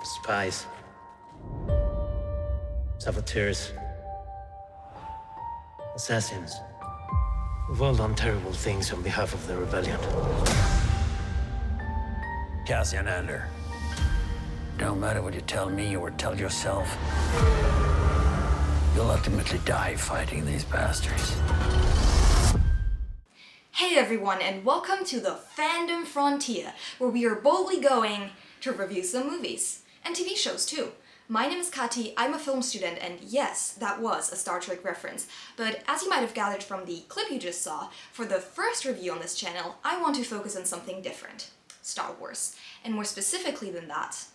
Spies. Saboteurs. Assassins. We've all done terrible things on behalf of the rebellion. Cassian Andor. Don't matter what you tell me or tell yourself. You'll ultimately die fighting these bastards. Hey everyone, and welcome to the Fandom Frontier, where we are boldly going to review some movies. And TV shows too. My name is Kati, I'm a film student, and yes, that was a Star Trek reference. But as you might have gathered from the clip you just saw, for the first review on this channel, I want to focus on something different. Star Wars. And more specifically than that,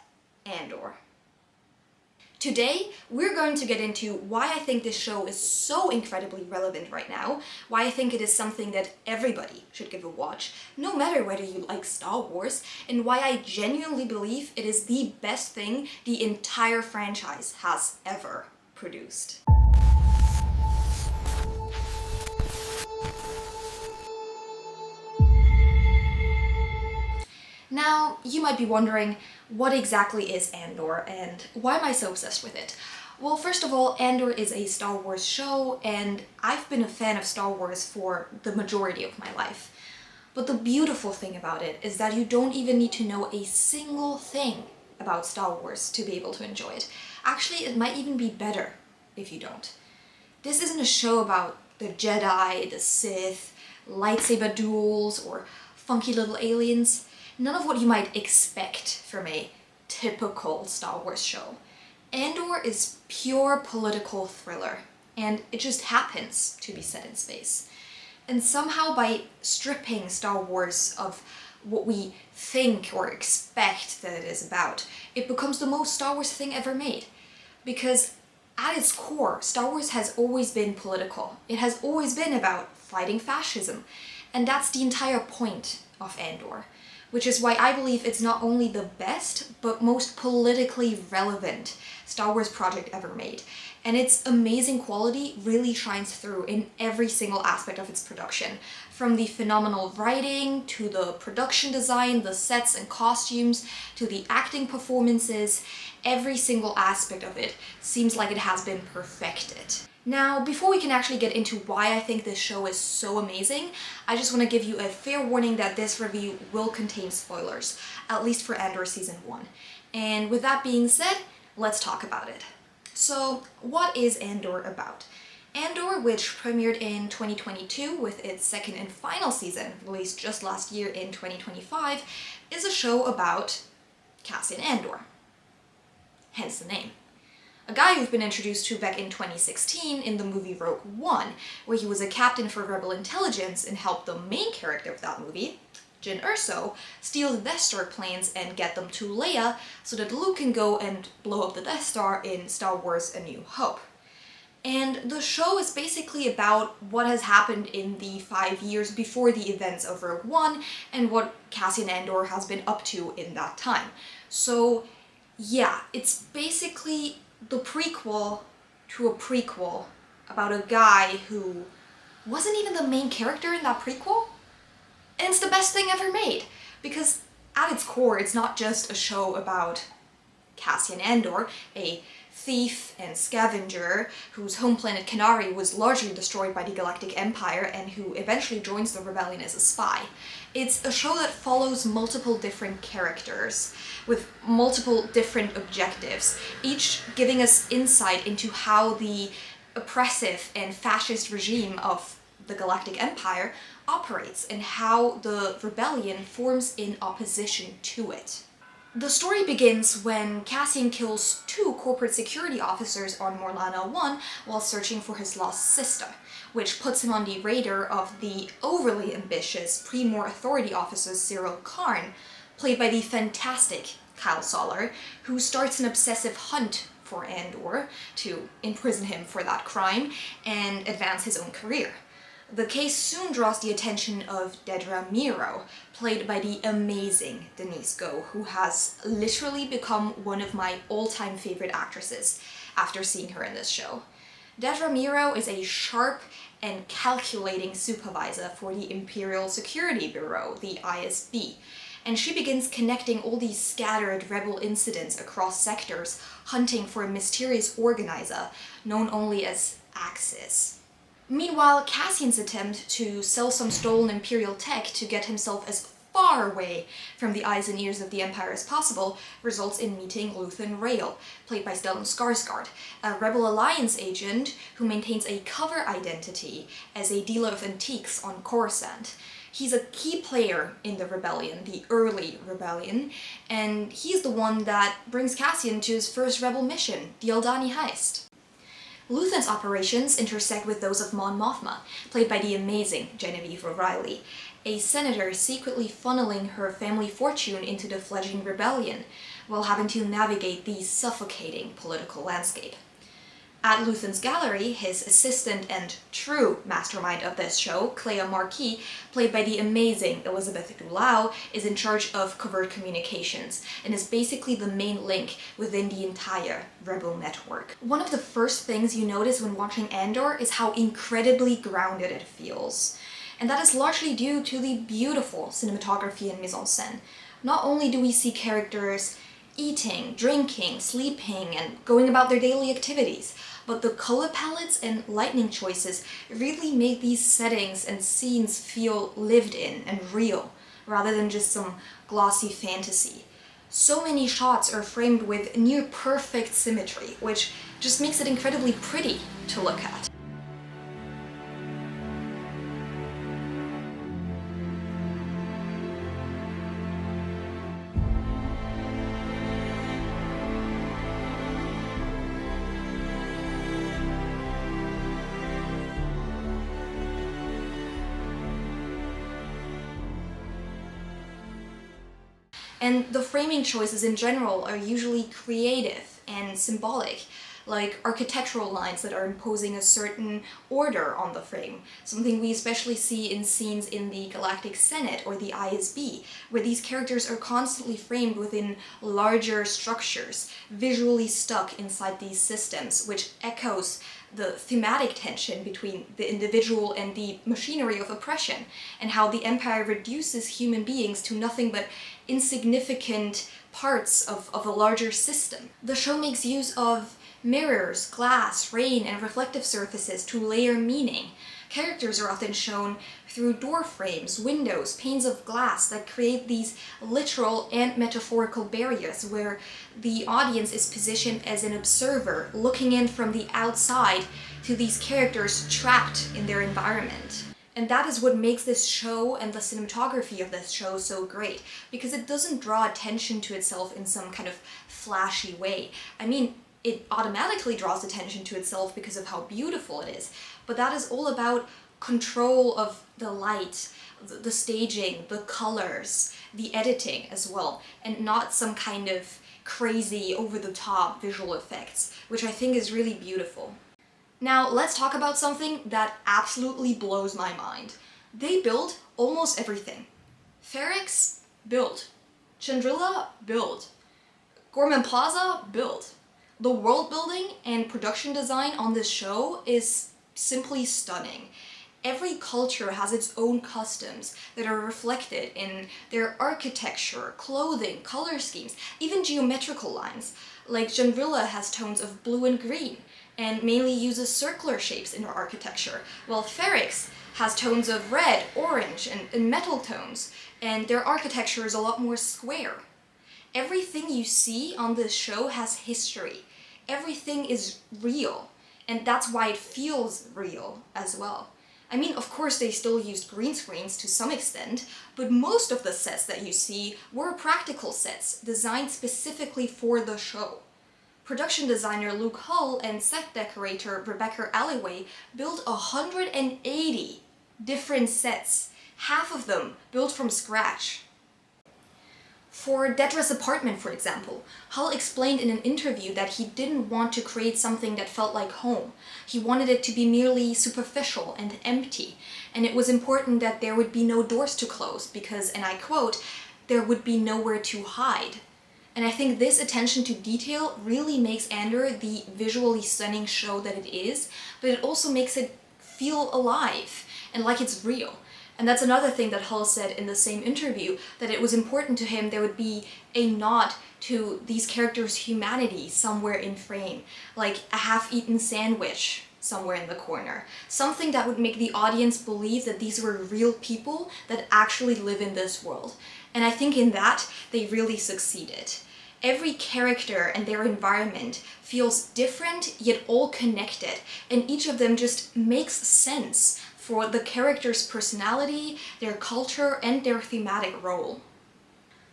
Andor. Today, we're going to get into why I think this show is so incredibly relevant right now, why I think it is something that everybody should give a watch, no matter whether you like Star Wars, and why I genuinely believe it is the best thing the entire franchise has ever produced. Now, you might be wondering, what exactly is Andor, and why am I so obsessed with it? Well, first of all, Andor is a Star Wars show, and I've been a fan of Star Wars for the majority of my life. But the beautiful thing about it is that you don't even need to know a single thing about Star Wars to be able to enjoy it. Actually, it might even be better if you don't. This isn't a show about the Jedi, the Sith, lightsaber duels, or funky little aliens. None of what you might expect from a typical Star Wars show. Andor is pure political thriller, and it just happens to be set in space. And somehow by stripping Star Wars of what we think or expect that it is about, it becomes the most Star Wars thing ever made. Because at its core, Star Wars has always been political. It has always been about fighting fascism. And that's the entire point of Andor. Which is why I believe it's not only the best, but most politically relevant Star Wars project ever made. And its amazing quality really shines through in every single aspect of its production. From the phenomenal writing, to the production design, the sets and costumes, to the acting performances, every single aspect of it seems like it has been perfected. Now, before we can actually get into why I think this show is so amazing, I just want to give you a fair warning that this review will contain spoilers, at least for Andor Season 1. And with that being said, let's talk about it. So, what is Andor about? Andor, which premiered in 2022 with its second and final season, released just last year in 2025, is a show about Cassian Andor. Hence the name. A guy you've been introduced to back in 2016 in the movie Rogue One, where he was a captain for Rebel intelligence and helped the main character of that movie, Jyn Erso, steal the Death Star planes and get them to Leia so that Luke can go and blow up the Death Star in Star Wars A New Hope. And the show is basically about what has happened in the 5 years before the events of Rogue One and what Cassian Andor has been up to in that time. So yeah, it's basically the prequel to a prequel about a guy who wasn't even the main character in that prequel. And it's the best thing ever made, because at its core, it's not just a show about Cassian Andor, a thief and scavenger whose home planet Kenari was largely destroyed by the Galactic Empire and who eventually joins the rebellion as a spy. It's a show that follows multiple different characters with multiple different objectives, each giving us insight into how the oppressive and fascist regime of the Galactic Empire operates and how the rebellion forms in opposition to it. The story begins when Cassian kills 2 corporate security officers on Morlana 1 while searching for his lost sister, which puts him on the radar of the overly ambitious Pre-Mor Authority officer Cyril Karn, played by the fantastic Kyle Soller, who starts an obsessive hunt for Andor to imprison him for that crime and advance his own career. The case soon draws the attention of Dedra Meero, played by the amazing Denise Goh, who has literally become one of my all-time favorite actresses after seeing her in this show. Dedra Meero is a sharp and calculating supervisor for the Imperial Security Bureau, the ISB, and she begins connecting all these scattered rebel incidents across sectors, hunting for a mysterious organizer known only as Axis. Meanwhile, Cassian's attempt to sell some stolen Imperial tech to get himself as far away from the eyes and ears of the Empire as possible results in meeting Luthen Rael, played by Stellan Skarsgård, a Rebel Alliance agent who maintains a cover identity as a dealer of antiques on Coruscant. He's a key player in the rebellion, the early rebellion, and he's the one that brings Cassian to his first rebel mission, the Aldhani heist. Luthen's operations intersect with those of Mon Mothma, played by the amazing Genevieve O'Reilly, a senator secretly funneling her family fortune into the fledgling rebellion, while having to navigate the suffocating political landscape. At Luthen's gallery, his assistant and true mastermind of this show, Clea Marquis, played by the amazing Elizabeth Dulau, is in charge of covert communications and is basically the main link within the entire Rebel network. One of the first things you notice when watching Andor is how incredibly grounded it feels. And that is largely due to the beautiful cinematography and mise-en-scène. Not only do we see characters eating, drinking, sleeping, and going about their daily activities, but the color palettes and lighting choices really make these settings and scenes feel lived in and real, rather than just some glossy fantasy. So many shots are framed with near-perfect symmetry, which just makes it incredibly pretty to look at. And the framing choices in general are usually creative and symbolic, like architectural lines that are imposing a certain order on the frame, something we especially see in scenes in the Galactic Senate or the ISB, where these characters are constantly framed within larger structures, visually stuck inside these systems, which echoes the thematic tension between the individual and the machinery of oppression, and how the Empire reduces human beings to nothing but insignificant parts of a larger system. The show makes use of mirrors, glass, rain, and reflective surfaces to layer meaning. Characters are often shown through door frames, windows, panes of glass that create these literal and metaphorical barriers where the audience is positioned as an observer looking in from the outside to these characters trapped in their environment. And that is what makes this show and the cinematography of this show so great, because it doesn't draw attention to itself in some kind of flashy way. I mean, it automatically draws attention to itself because of how beautiful it is, but that is all about control of the light, the staging, the colors, the editing as well, and not some kind of crazy, over-the-top visual effects, which I think is really beautiful. Now, let's talk about something that absolutely blows my mind. They build almost everything. Ferrix, build. Chandrila, build. Gorman Plaza, build. The world building and production design on this show is simply stunning. Every culture has its own customs that are reflected in their architecture, clothing, color schemes, even geometrical lines. Like Chandrila has tones of blue and green, and mainly uses circular shapes in her architecture, while Ferrix has tones of red, orange, and metal tones, and their architecture is a lot more square. Everything you see on this show has history. Everything is real, and that's why it feels real as well. I mean, of course they still used green screens to some extent, but most of the sets that you see were practical sets designed specifically for the show. Production designer Luke Hull and set decorator Rebecca Alleyway built 180 different sets, half of them built from scratch. For Dedra's apartment, for example, Hull explained in an interview that he didn't want to create something that felt like home. He wanted it to be merely superficial and empty, and it was important that there would be no doors to close because, and I quote, "there would be nowhere to hide." And I think this attention to detail really makes Andor the visually stunning show that it is, but it also makes it feel alive and like it's real. And that's another thing that Hull said in the same interview, that it was important to him there would be a nod to these characters' humanity somewhere in frame, like a half-eaten sandwich somewhere in the corner. Something that would make the audience believe that these were real people that actually live in this world. And I think in that, they really succeeded. Every character and their environment feels different, yet all connected, and each of them just makes sense for the character's personality, their culture, and their thematic role.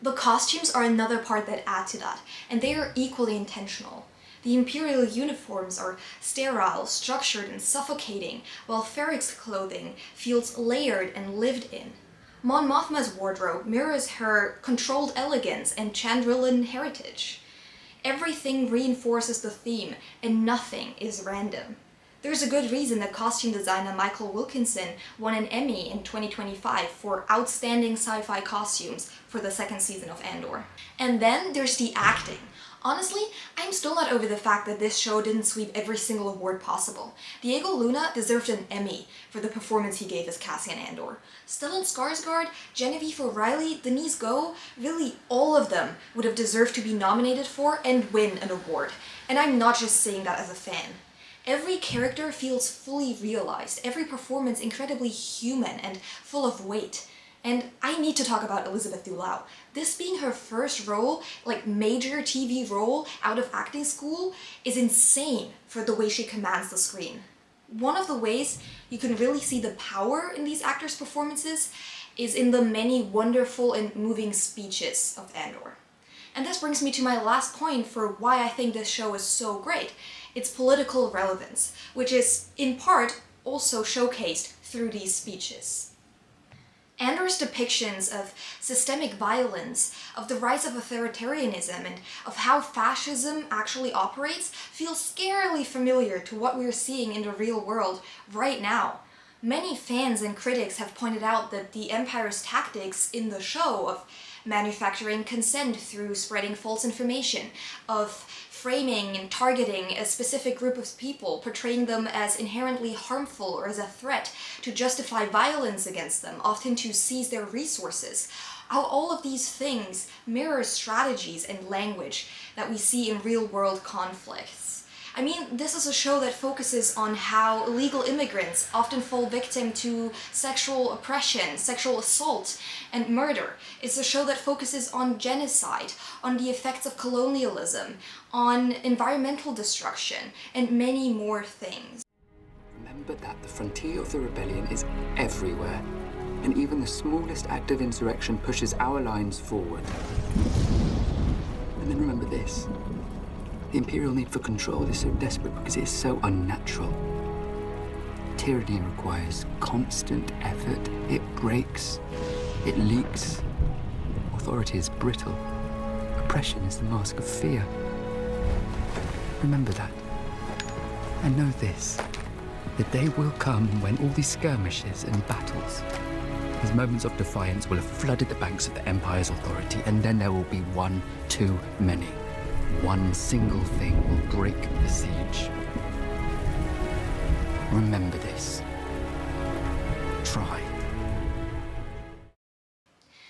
The costumes are another part that add to that, and they are equally intentional. The Imperial uniforms are sterile, structured, and suffocating, while Ferric's clothing feels layered and lived in. Mon Mothma's wardrobe mirrors her controlled elegance and Chandrilan heritage. Everything reinforces the theme, and nothing is random. There's a good reason that costume designer Michael Wilkinson won an Emmy in 2025 for Outstanding Sci-Fi Costumes for the second season of Andor. And then there's the acting. Honestly, I'm still not over the fact that this show didn't sweep every single award possible. Diego Luna deserved an Emmy for the performance he gave as Cassian Andor. Stellan Skarsgård, Genevieve O'Reilly, Denise Goh, really all of them would have deserved to be nominated for and win an award. And I'm not just saying that as a fan. Every character feels fully realized, every performance incredibly human and full of weight. And I need to talk about Elizabeth Dulau. This being her first role, like major TV role out of acting school, is insane for the way she commands the screen. One of the ways you can really see the power in these actors' performances is in the many wonderful and moving speeches of Andor. And this brings me to my last point for why I think this show is so great. Its political relevance, which is, in part, also showcased through these speeches. Andor's depictions of systemic violence, of the rise of authoritarianism, and of how fascism actually operates feel scarily familiar to what we're seeing in the real world right now. Many fans and critics have pointed out that the Empire's tactics in the show of manufacturing consent through spreading false information, of framing and targeting a specific group of people, portraying them as inherently harmful or as a threat to justify violence against them, often to seize their resources. How all of these things mirror strategies and language that we see in real-world conflicts. I mean, this is a show that focuses on how illegal immigrants often fall victim to sexual oppression, sexual assault, and murder. It's a show that focuses on genocide, on the effects of colonialism, on environmental destruction, and many more things. Remember that the frontier of the rebellion is everywhere, and even the smallest act of insurrection pushes our lines forward. And then remember this. The Imperial need for control is so desperate because it is so unnatural. Tyranny requires constant effort. It breaks. It leaks. Authority is brittle. Oppression is the mask of fear. Remember that. And know this. The day will come when all these skirmishes and battles, these moments of defiance will have flooded the banks of the Empire's authority, and then there will be one too many. One single thing will break the siege. Remember this. Try.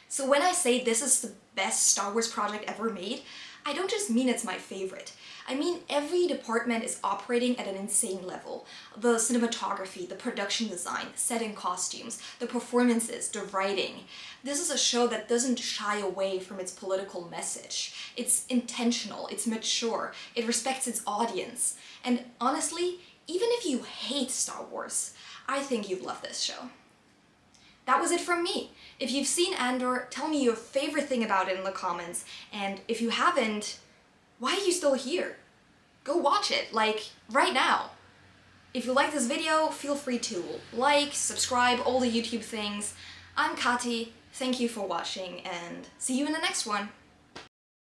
So when I say this is the best Star Wars project ever made, I don't just mean it's my favorite. I mean every department is operating at an insane level. The cinematography, the production design, setting costumes, the performances, the writing. This is a show that doesn't shy away from its political message. It's intentional, it's mature, it respects its audience. And honestly, even if you hate Star Wars, I think you'd love this show. That was it from me. If you've seen Andor, tell me your favorite thing about it in the comments, and if you haven't, why are you still here? Go watch it, like, right now. If you like this video, feel free to like, subscribe, all the YouTube things. I'm Kati, thank you for watching, and see you in the next one.